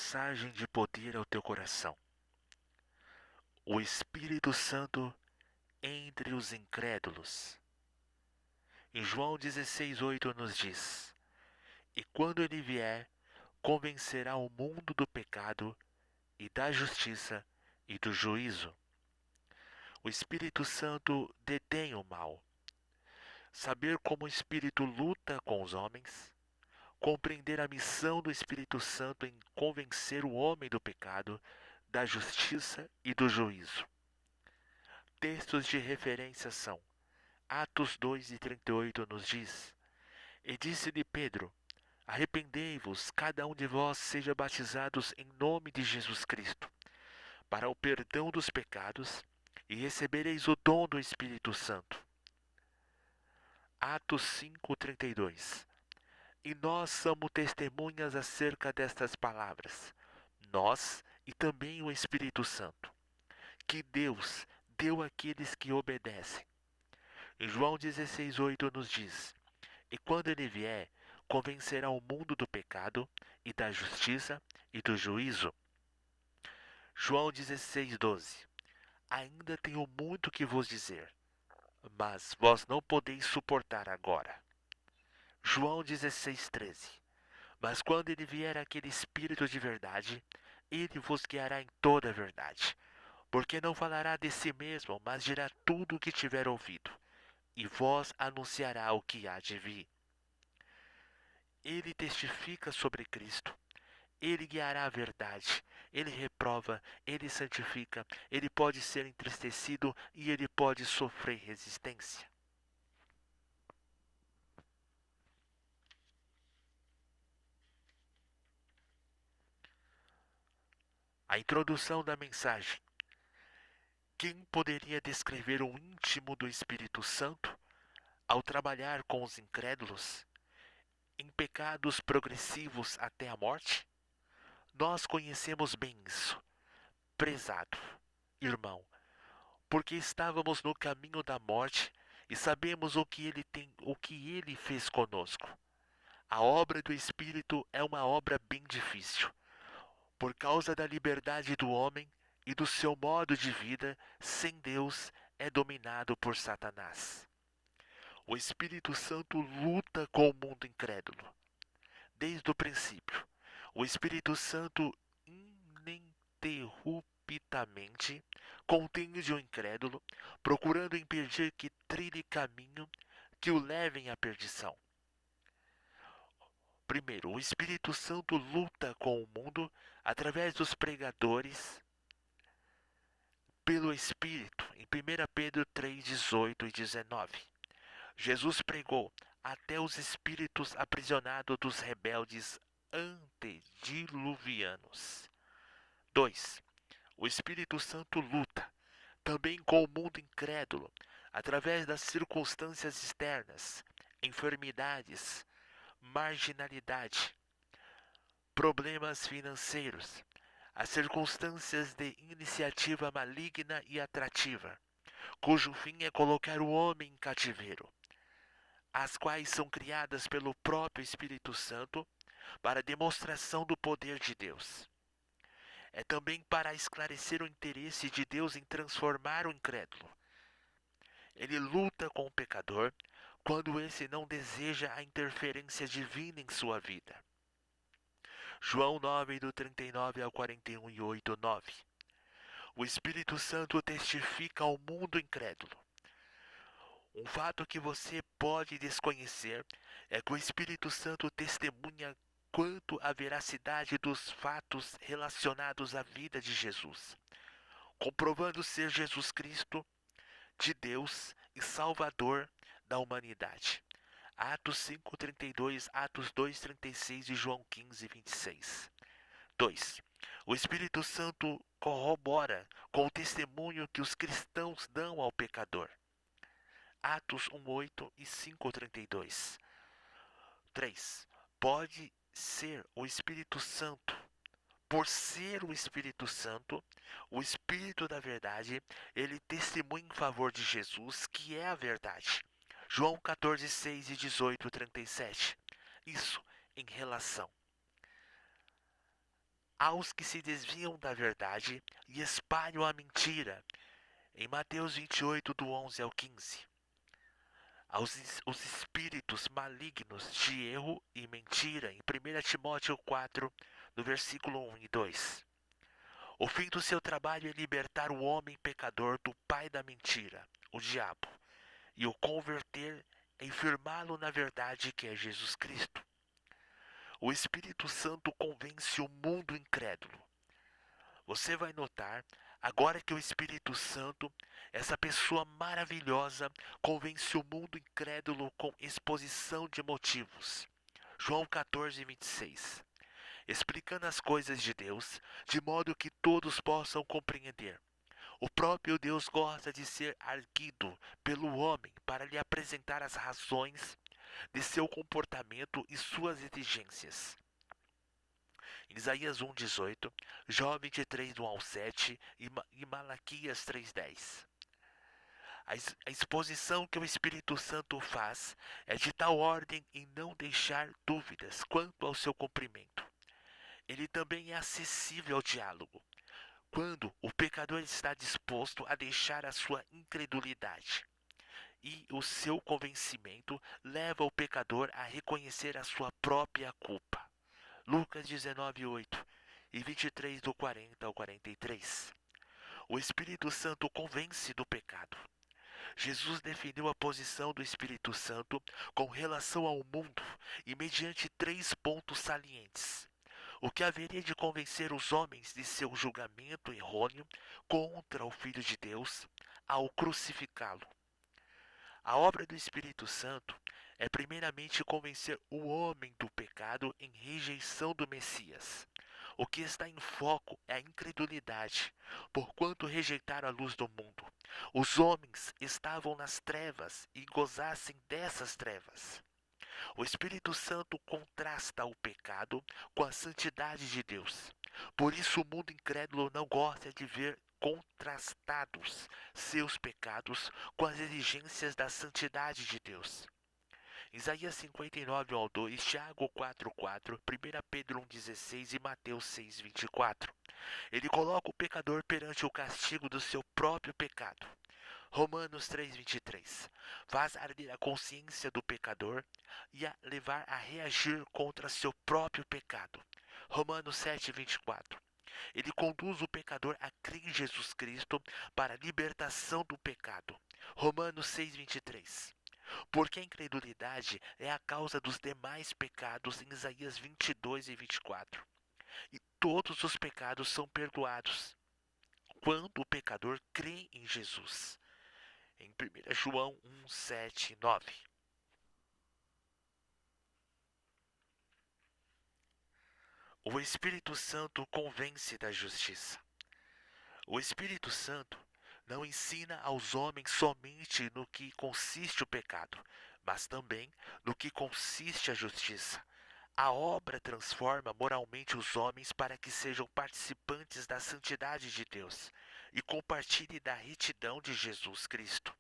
mensagem de poder ao teu coração. O Espírito Santo entre os incrédulos. Em João 16:8 nos diz: E quando ele vier, convencerá o mundo do pecado e da justiça e do juízo. O Espírito Santo detém o mal. Saber como o Espírito luta com os homens, compreender a missão do Espírito Santo em convencer o homem do pecado, da justiça e do juízo. Textos de referência são Atos 2:38 nos diz: E disse-lhe Pedro: Arrependei-vos, cada um de vós seja batizados em nome de Jesus Cristo, para o perdão dos pecados, e recebereis o dom do Espírito Santo. Atos 5:32. E nós somos testemunhas acerca destas palavras, nós e também o Espírito Santo, que Deus deu àqueles que obedecem. Em João 16:8 nos diz: E quando ele vier, convencerá o mundo do pecado e da justiça e do juízo. João 16:12. Ainda tenho muito que vos dizer, mas vós não podeis suportar agora. João 16:13. Mas quando ele vier aquele Espírito de verdade, ele vos guiará em toda a verdade, porque não falará de si mesmo, mas dirá tudo o que tiver ouvido, e vós anunciará o que há de vir. Ele testifica sobre Cristo, ele guiará a verdade, ele reprova, ele santifica, ele pode ser entristecido e ele pode sofrer resistência. A introdução da mensagem. Quem poderia descrever o íntimo do Espírito Santo ao trabalhar com os incrédulos em pecados progressivos até a morte? Nós conhecemos bem isso, prezado irmão, porque estávamos no caminho da morte e sabemos o que ele fez conosco. A obra do Espírito é uma obra bem difícil. Por causa da liberdade do homem e do seu modo de vida, sem Deus, é dominado por Satanás. O Espírito Santo luta com o mundo incrédulo. Desde o princípio, o Espírito Santo ininterruptamente contende o incrédulo, procurando impedir que trilhe caminho que o levem à perdição. Primeiro, o Espírito Santo luta com o mundo através dos pregadores pelo Espírito, em 1 Pedro 3:18 e 19. Jesus pregou até os espíritos aprisionados dos rebeldes antediluvianos. 2. O Espírito Santo luta também com o mundo incrédulo, através das circunstâncias externas, enfermidades, marginalidade, problemas financeiros, as circunstâncias de iniciativa maligna e atrativa, cujo fim é colocar o homem em cativeiro, as quais são criadas pelo próprio Espírito Santo para demonstração do poder de Deus. É também para esclarecer o interesse de Deus em transformar o incrédulo. Ele luta com o pecador quando esse não deseja a interferência divina em sua vida. João 9, do 39 ao 41 e 8, 9. O Espírito Santo testifica ao mundo incrédulo. Um fato que você pode desconhecer é que o Espírito Santo testemunha quanto à veracidade dos fatos relacionados à vida de Jesus, comprovando ser Jesus Cristo de Deus e Salvador da humanidade. Atos 5:32, Atos 2:36 e João 15:26. 2. O Espírito Santo corrobora com o testemunho que os cristãos dão ao pecador. Atos 1:8 e 5:32. 3. Pode ser o Espírito Santo. Por ser o Espírito Santo, o Espírito da verdade, ele testemunha em favor de Jesus, que é a verdade. João 14:6 e 18:37. Isso em relação aos que se desviam da verdade e espalham a mentira, em Mateus 28, do 11 ao 15. Os espíritos malignos de erro e mentira, em 1 Timóteo 4, do versículo 1 e 2. O fim do seu trabalho é libertar o homem pecador do pai da mentira, o diabo, e o converter e firmá-lo na verdade que é Jesus Cristo. O Espírito Santo convence o mundo incrédulo. Você vai notar, agora que o Espírito Santo, essa pessoa maravilhosa, convence o mundo incrédulo com exposição de motivos. João 14, 26. Explicando as coisas de Deus, de modo que todos possam compreender. O próprio Deus gosta de ser arguido pelo homem para lhe apresentar as razões de seu comportamento e suas exigências. Isaías 1,18, Jó 23, do 1 ao 7 e Malaquias 3,10. A exposição que o Espírito Santo faz é de tal ordem em não deixar dúvidas quanto ao seu cumprimento. Ele também é acessível ao diálogo, quando o pecador está disposto a deixar a sua incredulidade. E o seu convencimento leva o pecador a reconhecer a sua própria culpa. Lucas 19:8 e 23, do 40 ao 43. O Espírito Santo convence do pecado. Jesus definiu a posição do Espírito Santo com relação ao mundo e mediante 3 pontos salientes. O que haveria de convencer os homens de seu julgamento errôneo contra o Filho de Deus ao crucificá-lo. A obra do Espírito Santo é primeiramente convencer o homem do pecado em rejeição do Messias. O que está em foco é a incredulidade, porquanto rejeitaram a luz do mundo. Os homens estavam nas trevas e gozassem dessas trevas. O Espírito Santo contrasta o pecado com a santidade de Deus. Por isso o mundo incrédulo não gosta de ver contrastados seus pecados com as exigências da santidade de Deus. Isaías 59, 1 ao 2, Tiago 4:4, 1 Pedro 1:16 e Mateus 6:24. Ele coloca o pecador perante o castigo do seu próprio pecado. Romanos 3:23. Faz arder a consciência do pecador e a levar a reagir contra seu próprio pecado. Romanos 7:24. Ele conduz o pecador a crer em Jesus Cristo para a libertação do pecado. Romanos 6:23. Porque a incredulidade é a causa dos demais pecados, em Isaías 22 e 24. E todos os pecados são perdoados quando o pecador crê em Jesus. Em 1 João 1, 7 e 9. O Espírito Santo convence da justiça. O Espírito Santo não ensina aos homens somente no que consiste o pecado, mas também no que consiste a justiça. A obra transforma moralmente os homens para que sejam participantes da santidade de Deus e compartilhem da retidão de Jesus Cristo,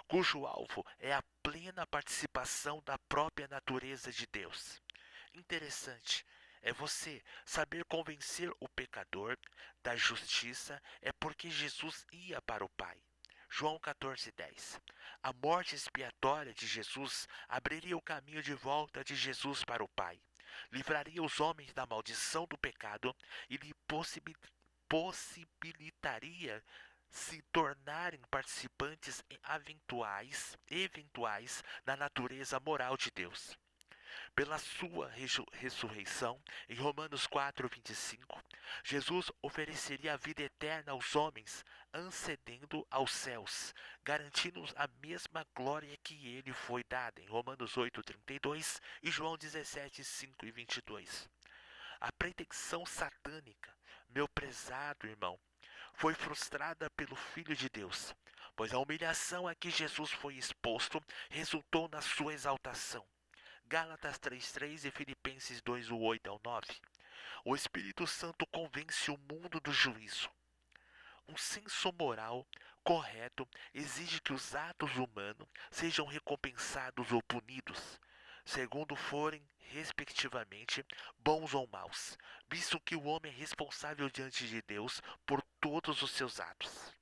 cujo alvo é a plena participação da própria natureza de Deus. Interessante é você saber convencer o pecador da justiça é porque Jesus ia para o Pai. João 14:10. A morte expiatória de Jesus abriria o caminho de volta de Jesus para o Pai. Livraria os homens da maldição do pecado e lhe possibilitaria se tornarem participantes eventuais da natureza moral de Deus. Pela sua ressurreição, em Romanos 4:25, Jesus ofereceria a vida eterna aos homens, ascendendo aos céus, garantindo-nos a mesma glória que ele foi dada, em Romanos 8:32 e João 17:5 e 22. A pretensão satânica, meu prezado irmão, foi frustrada pelo Filho de Deus, pois a humilhação a que Jesus foi exposto resultou na sua exaltação. Gálatas 3:3 e Filipenses 2, 8 ao 9. O Espírito Santo convence o mundo do juízo. Um senso moral correto exige que os atos humanos sejam recompensados ou punidos. segundo forem, respectivamente, bons ou maus, visto que o homem é responsável diante de Deus por todos os seus atos.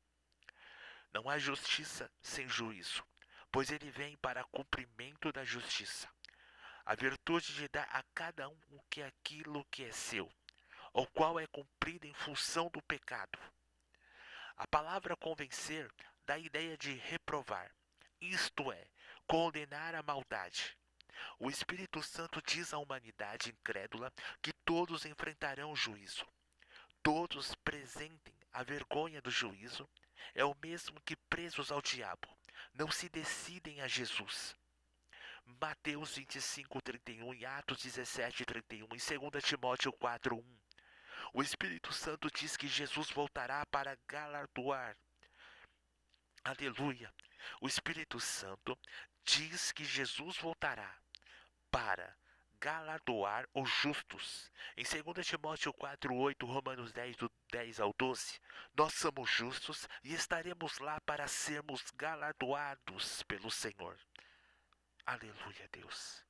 Não há justiça sem juízo, pois ele vem para cumprimento da justiça. A virtude de dar a cada um aquilo que é seu, o qual é cumprido em função do pecado. A palavra convencer dá a ideia de reprovar, isto é, condenar a maldade. O Espírito Santo diz à humanidade incrédula que todos enfrentarão o juízo. Todos presentem a vergonha do juízo, é o mesmo que presos ao diabo. Não se decidem a Jesus. Mateus 25:31 e Atos 17:31 e 2 Timóteo 4:1. O Espírito Santo diz que Jesus voltará para galardoar. Aleluia. O Espírito Santo diz que Jesus voltará para galardoar os justos. Em 2 Timóteo 4:8, Romanos 10, do 10 ao 12, nós somos justos e estaremos lá para sermos galardoados pelo Senhor. Aleluia, Deus.